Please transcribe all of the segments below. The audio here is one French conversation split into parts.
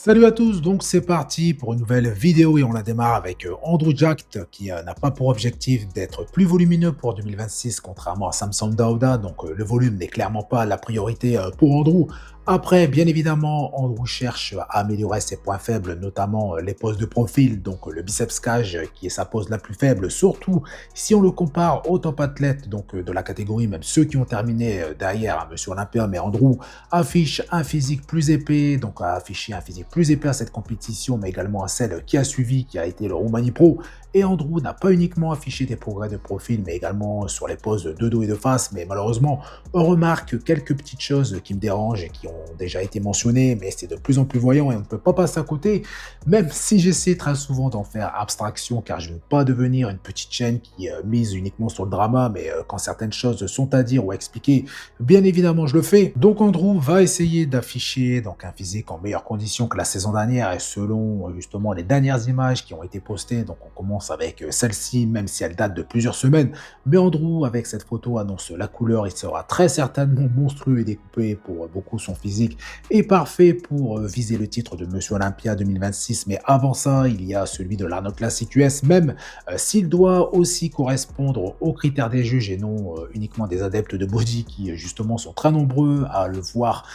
Salut à tous, donc c'est parti pour une nouvelle vidéo et on la démarre avec Andrew Jacked qui n'a pas pour objectif d'être plus volumineux pour 2026 contrairement à Samson Dauda, donc le volume n'est clairement pas la priorité pour Andrew. Après, bien évidemment, Andrew cherche à améliorer ses points faibles, notamment les poses de profil, donc le biceps cage qui est sa pose la plus faible, surtout si on le compare aux top athlètes donc de la catégorie, même ceux qui ont terminé derrière Monsieur Olympia, mais Andrew affiche un physique plus épais, donc a affiché un physique plus épais à cette compétition, mais également à celle qui a suivi, qui a été le Roumanie Pro. Et Andrew n'a pas uniquement affiché des progrès de profil, mais également sur les poses de dos et de face. Mais malheureusement, on remarque quelques petites choses qui me dérangent et qui ont déjà été mentionnées, mais c'est de plus en plus voyant et on ne peut pas passer à côté, même si j'essaie très souvent d'en faire abstraction, car je ne veux pas devenir une petite chaîne qui mise uniquement sur le drama, mais quand certaines choses sont à dire ou à expliquer, bien évidemment, je le fais. Donc Andrew va essayer d'afficher donc un physique en meilleures conditions que la saison dernière et selon justement les dernières images qui ont été postées. Donc on commence avec celle-ci, même si elle date de plusieurs semaines. Mais Andrew, avec cette photo, annonce la couleur. Il sera très certainement monstrueux et découpé pour beaucoup. Son physique est parfait pour viser le titre de Monsieur Olympia 2026. Mais avant ça, il y a celui de l'Arnold Classic US, même s'il doit aussi correspondre aux critères des juges et non uniquement des adeptes de body qui justement sont très nombreux à le voir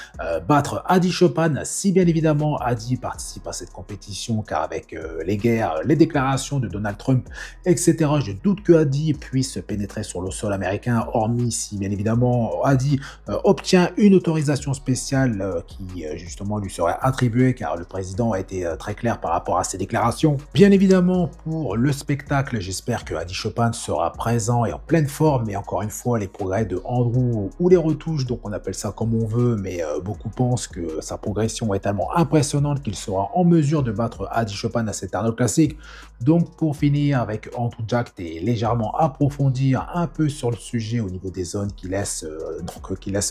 battre Adi Chopin, si bien évidemment Adi participe à cette compétition, car avec les guerres, les déclarations de Donald Trump, etc., je doute que Adi puisse pénétrer sur le sol américain, hormis si bien évidemment Adi obtient une autorisation spéciale qui justement lui serait attribuée, car le président a été très clair par rapport à ses déclarations. Bien évidemment, pour le spectacle, j'espère que Adi Chopin sera présent et en pleine forme, mais encore une fois, les progrès de Andrew ou les retouches, donc on appelle ça comme on veut, mais beaucoup pensent que sa progression est tellement impressionnante qu'il sera en mesure de battre Adi Chopin à cet Arnold Classic. Donc pour finir avec Andrew Jacked et légèrement approfondir un peu sur le sujet au niveau des zones qui laissent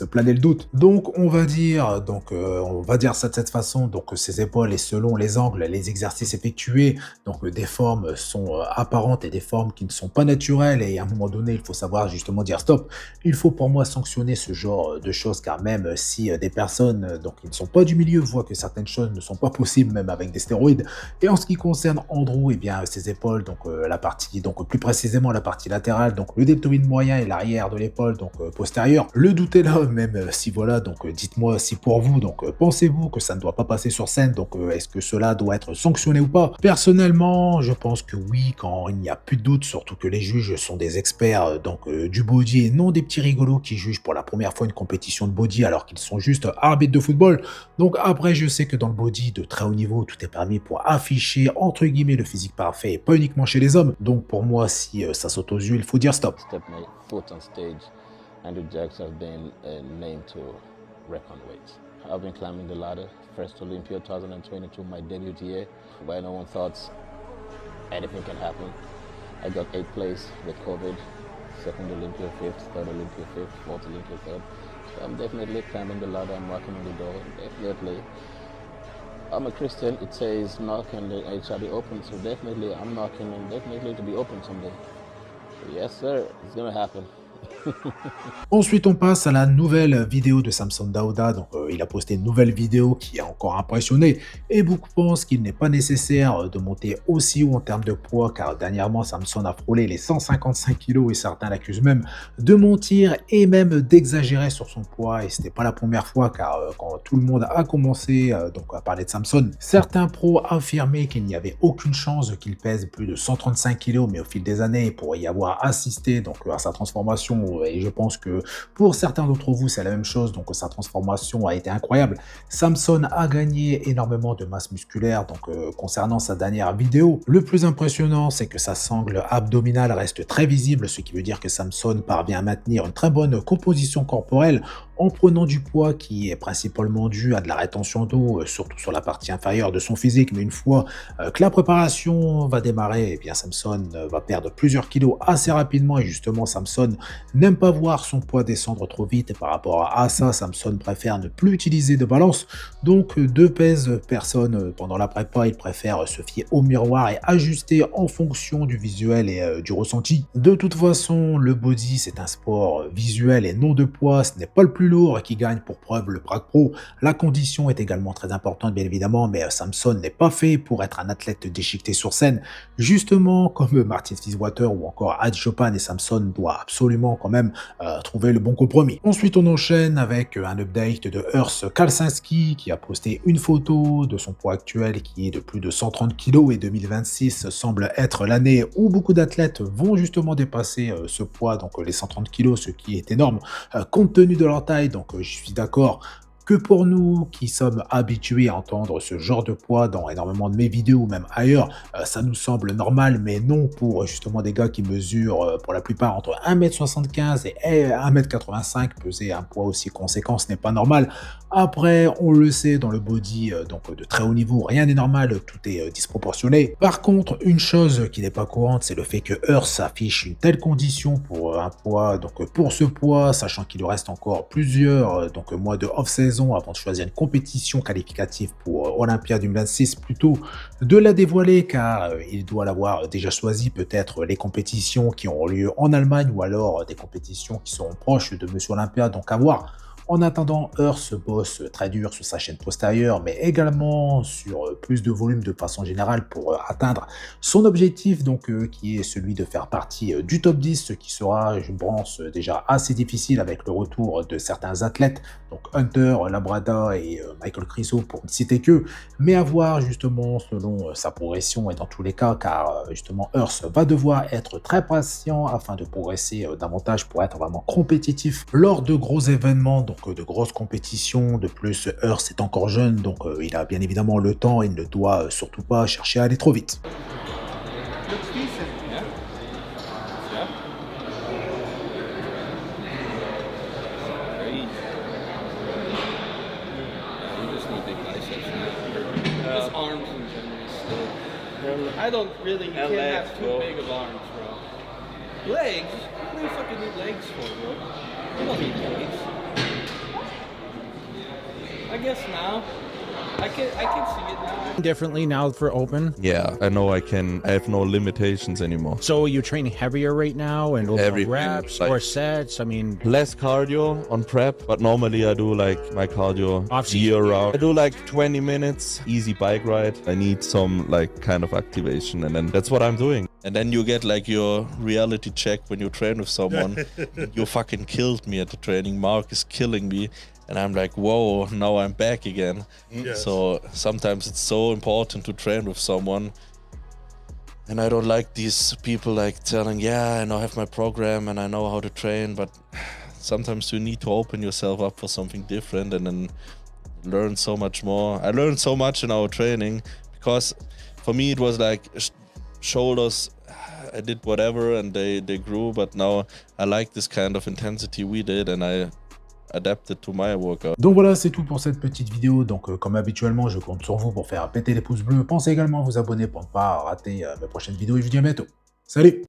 planer le doute. Donc on va dire ça de cette façon, donc ses épaules et selon les angles, les exercices effectués, donc des formes sont apparentes et des formes qui ne sont pas naturelles, et à un moment donné il faut savoir justement dire stop. Il faut pour moi sanctionner ce genre de choses, car même si des personnes donc qui ne sont pas du milieu voient que certaines choses ne sont pas possibles même avec des stéroïdes. Et en ce qui concerne Andrew, et bien ses épaules, donc la partie, donc plus précisément la partie latérale, donc le deltoïde moyen et l'arrière de l'épaule, donc postérieur, le doute est là, même si voilà, donc dites-moi si pour vous, donc pensez-vous que ça ne doit pas passer sur scène, donc est-ce que cela doit être sanctionné ou pas? Personnellement, je pense que oui, quand il n'y a plus de doute, surtout que les juges sont des experts du body et non des petits rigolos qui jugent pour la première fois une compétition de body alors qu'ils sont juste arbitres de football. Donc après, je sais que dans le body de très haut niveau, tout est permis pour afficher entre guillemets le physique parfait et pas uniquement chez les hommes. Donc pour moi, si ça saute aux yeux, il faut dire stop. Step my foot on stage, Andrew Jacks have been named to reckon with. I've been climbing the ladder, first Olympia 2022, my debut year, where no one thought anything can happen. I got 8th place with COVID, second Olympia 5th, third Olympia 5th, fourth Olympia 3rd. So I'm definitely climbing the ladder, I'm knocking on the door, definitely. I'm a Christian, it says knock and it shall be open, so definitely I'm knocking and definitely to be open someday. So yes sir, it's gonna happen. Ensuite, on passe à la nouvelle vidéo de Samson Dauda. Donc, il a posté une nouvelle vidéo qui a encore impressionné et beaucoup pensent qu'il n'est pas nécessaire de monter aussi haut en termes de poids, car dernièrement, Samson a frôlé les 155 kilos et certains l'accusent même de mentir et même d'exagérer sur son poids. Et ce n'était pas la première fois, car quand tout le monde a commencé à parler de Samson, certains pros affirmaient qu'il n'y avait aucune chance qu'il pèse plus de 135 kilos, mais au fil des années, il pourrait y avoir assisté à sa transformation. Et je pense que pour certains d'entre vous, c'est la même chose, donc sa transformation a été incroyable. Samson a gagné énormément de masse musculaire, donc concernant sa dernière vidéo, le plus impressionnant, c'est que sa sangle abdominale reste très visible, ce qui veut dire que Samson parvient à maintenir une très bonne composition corporelle en prenant du poids qui est principalement dû à de la rétention d'eau, surtout sur la partie inférieure de son physique. Mais une fois que la préparation va démarrer, eh bien Samson va perdre plusieurs kilos assez rapidement, et justement Samson n'aime pas voir son poids descendre trop vite, et par rapport à ça, Samson préfère ne plus utiliser de balance, donc deux pèse personne pendant la prépa, il préfère se fier au miroir et ajuster en fonction du visuel et du ressenti. De toute façon, le body c'est un sport visuel et non de poids, ce n'est pas le plus lourds qui gagnent pour preuve le Prague Pro. La condition est également très importante, bien évidemment, mais Samson n'est pas fait pour être un athlète déchiqueté sur scène. Justement, comme Martin Fitzwater ou encore Adi Chopin, et Samson doit absolument quand même trouver le bon compromis. Ensuite, on enchaîne avec un update de Urs Kalsinski qui a posté une photo de son poids actuel qui est de plus de 130 kg et 2026 semble être l'année où beaucoup d'athlètes vont justement dépasser ce poids, donc les 130 kg, ce qui est énorme compte tenu de leur taille. Donc je suis d'accord que pour nous qui sommes habitués à entendre ce genre de poids dans énormément de mes vidéos ou même ailleurs, ça nous semble normal, mais non pour justement des gars qui mesurent pour la plupart entre 1m75 et 1m85, peser un poids aussi conséquent, ce n'est pas normal. Après, on le sait, dans le body donc de très haut niveau, rien n'est normal, tout est disproportionné. Par contre, une chose qui n'est pas courante, c'est le fait que Urs affiche une telle condition pour un poids, donc pour ce poids, sachant qu'il lui reste encore plusieurs donc mois de off-saison avant de choisir une compétition qualificative pour Olympia 2026, plutôt de la dévoiler car il doit l'avoir déjà choisi, peut-être les compétitions qui auront lieu en Allemagne ou alors des compétitions qui seront proches de Monsieur Olympia, donc à voir. En attendant, Urs bosse très dur sur sa chaîne postérieure, mais également sur plus de volume de façon générale pour atteindre son objectif, donc qui est celui de faire partie du top 10, ce qui sera, je pense, déjà assez difficile avec le retour de certains athlètes, donc Hunter, Labrada et Michael Criso pour ne citer que, mais à voir justement selon sa progression et dans tous les cas, car justement Urs va devoir être très patient afin de progresser davantage pour être vraiment compétitif lors de gros événements, donc de grosses compétitions. De plus, Urs est encore jeune, donc il a bien évidemment le temps et il ne doit surtout pas chercher à aller trop vite. Arms in general still. I don't really, you can't have too big of arms, bro. Legs? What do you fucking need legs for, bro? You don't need legs. I guess now. I can see it now. Differently now for open. Yeah, I know I have no limitations anymore. So you're training heavier right now and Everything, reps like- or sets? I mean, Less cardio on prep, but normally I do like my cardio Off-season, year round. I do like 20 minutes, easy bike ride. I need some like kind of activation and then that's what I'm doing. And then you get like your reality check when you train with someone. You fucking killed me at the training. Mark is killing me. And I'm like, whoa, now I'm back again. Yes. So sometimes it's so important to train with someone. And I don't like these people like telling, yeah, I now have my program and I know how to train. But sometimes you need to open yourself up for something different and then learn so much more. I learned so much in our training because for me it was like shoulders, I did whatever and they grew. But now I like this kind of intensity we did and I adapted to my workout. Donc voilà, c'est tout pour cette petite vidéo. Donc comme habituellement, je compte sur vous pour faire péter les pouces bleus. Pensez également à vous abonner pour ne pas rater mes prochaines vidéos et je vous dis à bientôt. Salut!